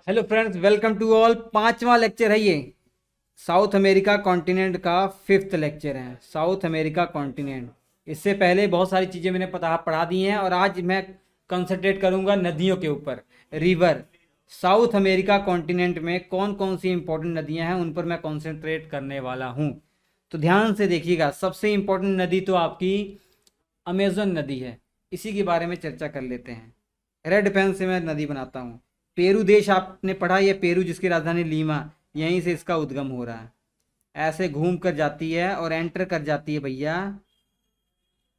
Hello friends, welcome to all. पांचवा lecture है ये। साउथ अमेरिका कॉन्टिनेंट का फिफ्थ लेक्चर है। South America continent. इससे पहले बहुत सारी चीज़ें मैंने पढ़ा दी हैं और आज मैं कंसंट्रेट करूंगा नदियों के ऊपर। रिवर। साउथ अमेरिका कॉन्टिनेंट में कौन कौन सी इंपॉर्टेंट नदियां हैं उन पर मैं कंसंट्रेट करने वाला हूं। तो ध्यान से देखिएगा, सबसे इंपॉर्टेंट नदी तो आपकी अमेजन नदी है। इसी के बारे में चर्चा कर लेते हैं। रेड पेन से मैं नदी बनाता हूँ। पेरू देश आपने पढ़ा, ये पेरू जिसकी राजधानी लीमा, यहीं से इसका उद्गम हो रहा है। ऐसे घूम कर जाती है और एंटर कर जाती है भैया।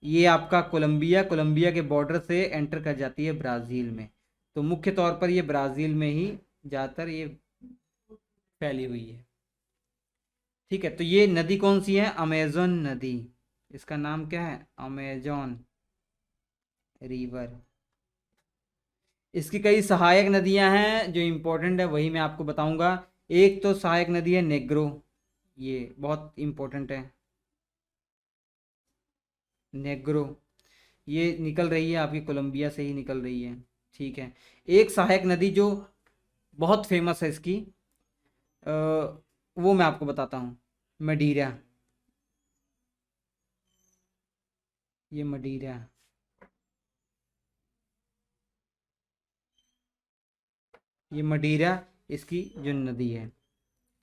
ये आपका कोलंबिया, कोलंबिया के बॉर्डर से एंटर कर जाती है ब्राज़ील में। तो मुख्य तौर पर ये ब्राज़ील में ही ज़्यादातर ये फैली हुई है। ठीक है, तो ये नदी कौन सी है? अमेजन नदी। इसका नाम क्या है? Amazon river. इसकी कई सहायक नदियां हैं जो इम्पोर्टेंट है, वही मैं आपको बताऊंगा। एक तो सहायक नदी है नेग्रो, ये बहुत इम्पोर्टेंट है। नेग्रो ये निकल रही है आपकी कोलंबिया से ही निकल रही है। ठीक है। एक सहायक नदी जो बहुत फेमस है इसकी, अ, वो मैं आपको बताता हूँ। मडीरा। ये मडीरा, ये मडीरा इसकी जो नदी है।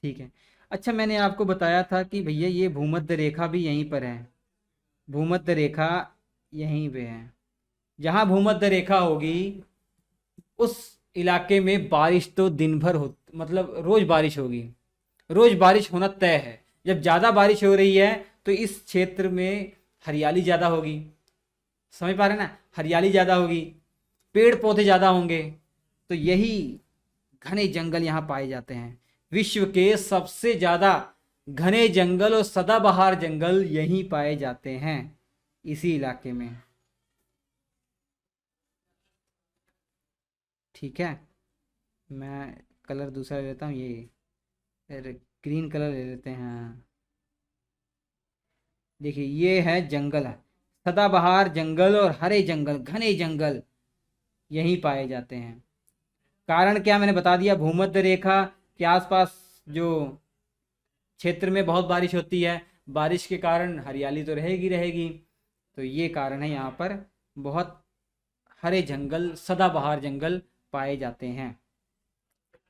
ठीक है। अच्छा, मैंने आपको बताया था कि भैया ये भूमध्य रेखा भी यहीं पर है। भूमध्य रेखा यहीं पे है। जहां भूमध्य रेखा होगी उस इलाके में बारिश तो दिन भर हो, मतलब रोज बारिश होगी। रोज बारिश होना तय है। जब ज्यादा बारिश हो रही है तो इस क्षेत्र में हरियाली ज्यादा होगी। समझ पा रहे हैं ना? हरियाली ज्यादा होगी, पेड़ पौधे ज्यादा होंगे। तो यही घने जंगल यहाँ पाए जाते हैं। विश्व के सबसे ज्यादा घने जंगल और सदाबहार जंगल यहीं पाए जाते हैं, इसी इलाके में। ठीक है। मैं कलर दूसरा ले लेता हूँ, ये ग्रीन कलर ले लेते हैं। देखिए, ये है जंगल है, सदाबहार जंगल और हरे जंगल, घने जंगल यहीं पाए जाते हैं। कारण क्या मैंने बता दिया। भूमध्य रेखा के आसपास जो क्षेत्र में बहुत बारिश होती है, बारिश के कारण हरियाली तो रहेगी रहेगी। तो ये कारण है, यहाँ पर बहुत हरे जंगल, सदाबहार जंगल पाए जाते हैं।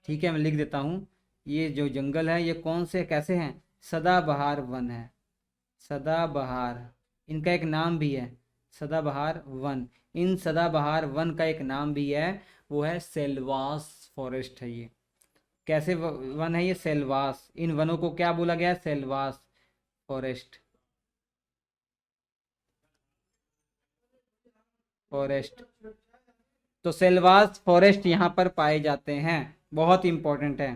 ठीक है, मैं लिख देता हूँ। ये जो जंगल है ये कौन से कैसे हैं? सदाबहार वन है। सदाबहार, इनका एक नाम भी है, सदाबहार वन। इन सदाबहार वन का एक नाम भी है, वो है सेल्वास फॉरेस्ट है ये। कैसे वन है ये? सेल्वास। इन वनों को क्या बोला गया? Selvas forest. फॉरेस्ट। तो सेल्वास फॉरेस्ट यहाँ पर पाए जाते हैं, बहुत इंपॉर्टेंट है।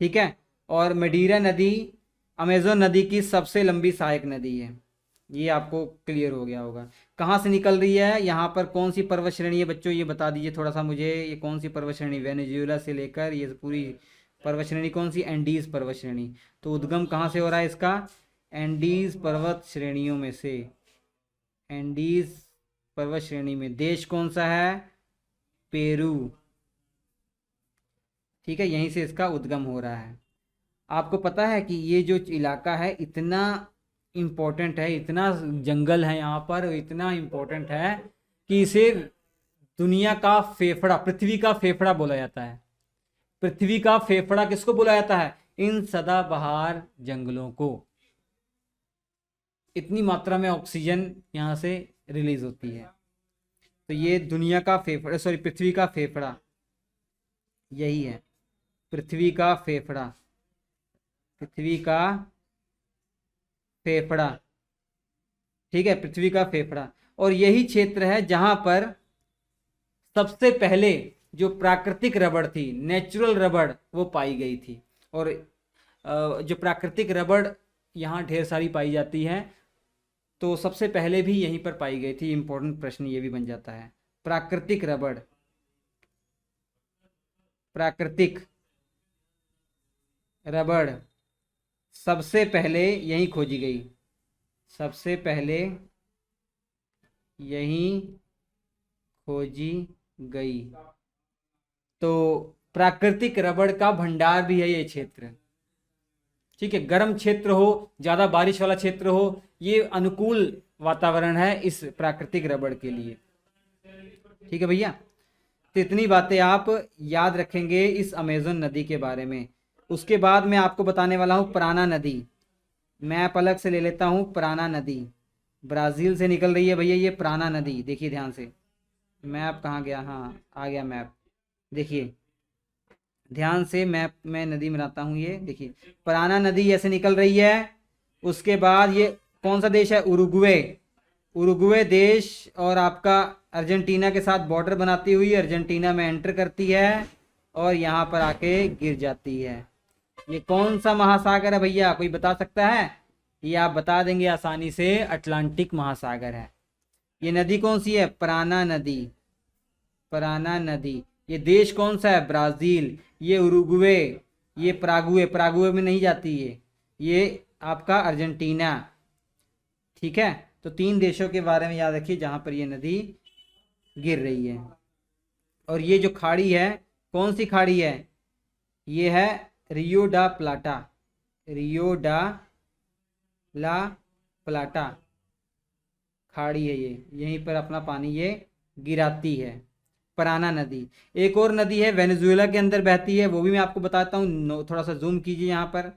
ठीक है। और मडीरा नदी अमेजोन नदी की सबसे लंबी सहायक नदी है। ये आपको क्लियर हो गया होगा। कहाँ से निकल रही है? यहाँ पर कौन सी पर्वत श्रेणी है बच्चों, ये बता दीजिए थोड़ा सा मुझे। ये कौन सी पर्वत श्रेणी? वेनेजुएला से लेकर ये पूरी पर्वत श्रेणी कौन सी? एंडीज पर्वत श्रेणी। तो उद्गम कहाँ से हो रहा है इसका? एंडीज पर्वत श्रेणियों में से। एंडीज पर्वत श्रेणी में देश कौन सा है? पेरू। ठीक है, यहीं से इसका उद्गम हो रहा है। आपको पता है कि ये जो इलाका है इतना इम्पोर्टेंट है, इतना जंगल है यहाँ पर, इतना इम्पोर्टेंट है कि इसे दुनिया का फेफड़ा, पृथ्वी का फेफड़ा बोला जाता है। पृथ्वी का फेफड़ा किसको बोला जाता है? इन सदाबहार जंगलों को। इतनी मात्रा में ऑक्सीजन यहाँ से रिलीज होती है। तो ये दुनिया का फेफड़ा, सॉरी, पृथ्वी का फेफड़ा यही है। पृथ्वी का फेफड़ा, पृथ्वी का फेफड़ा। ठीक है, पृथ्वी का फेफड़ा। और यही क्षेत्र है जहां पर सबसे पहले जो प्राकृतिक रबड़ थी, नेचुरल रबड़, वो पाई गई थी। और जो प्राकृतिक रबड़ यहाँ ढेर सारी पाई जाती है, तो सबसे पहले भी यहीं पर पाई गई थी। इंपॉर्टेंट प्रश्न ये भी बन जाता है। प्राकृतिक रबड़, प्राकृतिक रबड़ सबसे पहले यहीं खोजी गई। सबसे पहले यहीं खोजी गई। तो प्राकृतिक रबड़ का भंडार भी है ये क्षेत्र। ठीक है, गर्म क्षेत्र हो, ज्यादा बारिश वाला क्षेत्र हो, ये अनुकूल वातावरण है इस प्राकृतिक रबड़ के लिए। ठीक है भैया, तो इतनी बातें आप याद रखेंगे इस अमेज़न नदी के बारे में। उसके बाद मैं आपको बताने वाला हूँ प्राना नदी। मैप अलग से ले लेता हूँ। प्राना नदी ब्राज़ील से निकल रही है भैया, ये प्राना नदी। देखिए ध्यान से, मैप कहाँ गया, हाँ आ गया मैप। देखिए ध्यान से, मैप में नदी बनाता हूँ। ये देखिए प्राना नदी ऐसे निकल रही है। उसके बाद ये कौन सा देश है, उरुग्वे। उरुग्वे देश और आपका अर्जेंटीना के साथ बॉर्डर बनाती हुई अर्जेंटीना में एंटर करती है और यहाँ पर आके गिर जाती है। ये कौन सा महासागर है भैया, कोई बता सकता है? ये आप बता देंगे आसानी से, अटलांटिक महासागर है। ये नदी कौन सी है, प्राना नदी। प्राना नदी। ये देश कौन सा है, ब्राजील। ये उरुग्वे, ये पराग्वे, पराग्वे में नहीं जाती ये आपका अर्जेंटीना। ठीक है, तो 3 देशों के बारे में याद रखिए जहां पर ये नदी गिर रही है। और ये जो खाड़ी है, कौन सी खाड़ी है, ये है रियो डा प्लाटा। रियो डा ला प्लाटा खाड़ी है ये, यहीं पर अपना पानी ये गिराती है, प्राना नदी। एक और नदी है वेनेजुएला के अंदर बहती है, वो भी मैं आपको बताता हूँ। थोड़ा सा जूम कीजिए यहाँ पर,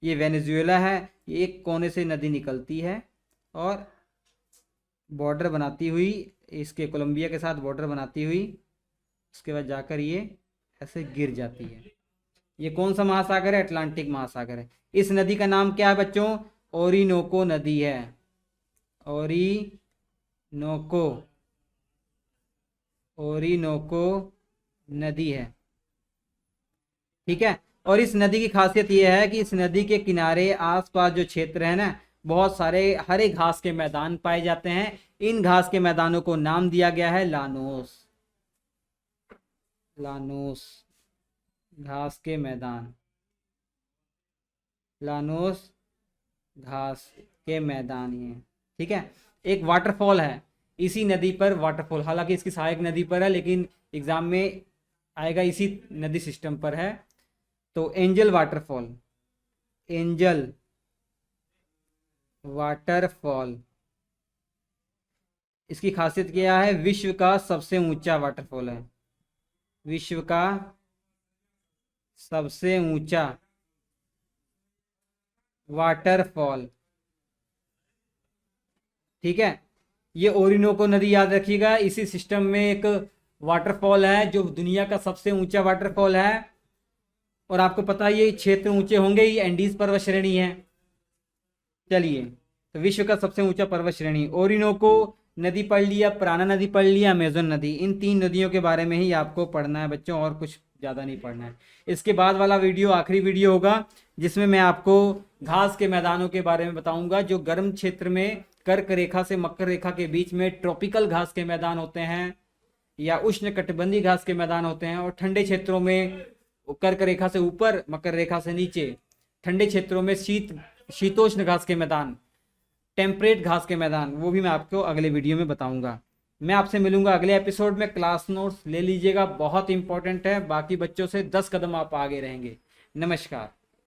ये वेनेजुएला है। ये एक कोने से नदी निकलती है और बॉर्डर बनाती हुई इसके कोलंबिया के साथ बॉर्डर बनाती हुई उसके बाद जाकर ये ऐसे गिर जाती है। ये कौन सा महासागर है, अटलांटिक महासागर है। इस नदी का नाम क्या है बच्चों, ओरिनोको नदी है। ओरिनोको, ओरिनोको नदी है। ठीक है, और इस नदी की खासियत यह है कि इस नदी के किनारे आसपास जो क्षेत्र है ना, बहुत सारे हरे घास के मैदान पाए जाते हैं। इन घास के मैदानों को नाम दिया गया है लानोस। लानोस घास के मैदान, लानोस घास के मैदान ये। ठीक है, एक वाटरफॉल है इसी नदी पर, वाटरफॉल हालांकि इसकी सहायक नदी पर है लेकिन एग्जाम में आएगा इसी नदी सिस्टम पर है। तो एंजल वाटरफॉल, एंजल वाटरफॉल, इसकी खासियत क्या है, विश्व का सबसे ऊंचा वाटरफॉल है। विश्व का सबसे ऊंचा वाटरफॉल। ठीक है, ये ओरिनोको नदी याद रखिएगा, इसी सिस्टम में एक वाटरफॉल है जो दुनिया का सबसे ऊंचा वाटरफॉल है। और आपको पता है ये क्षेत्र ऊंचे होंगे, ये एंडीज पर्वत श्रेणी है। चलिए, तो विश्व का सबसे ऊंचा पर्वत श्रेणी, ओरिनोको नदी पढ़ लिया, प्राना नदी पढ़ लिया, अमेज़न नदी। इन 3 नदियों के बारे में ही आपको पढ़ना है बच्चों, और कुछ ज़्यादा नहीं पढ़ना है। इसके बाद वाला वीडियो आखिरी वीडियो होगा जिसमें मैं आपको घास के मैदानों के बारे में बताऊंगा, जो गर्म क्षेत्र में कर्क रेखा से मकर रेखा के बीच में ट्रॉपिकल घास के मैदान होते हैं या उष्ण कटिबंधीय घास के मैदान होते हैं, और ठंडे क्षेत्रों में कर्क रेखा से ऊपर मकर रेखा से नीचे ठंडे क्षेत्रों में शीतोष्ण घास के मैदान, टेम्परेट घास के मैदान, वो भी मैं आपको अगले वीडियो में बताऊंगा। मैं आपसे मिलूंगा अगले एपिसोड में। क्लास नोट्स ले लीजिएगा, बहुत इंपॉर्टेंट है। बाकी बच्चों से 10 कदम आप आगे रहेंगे। नमस्कार।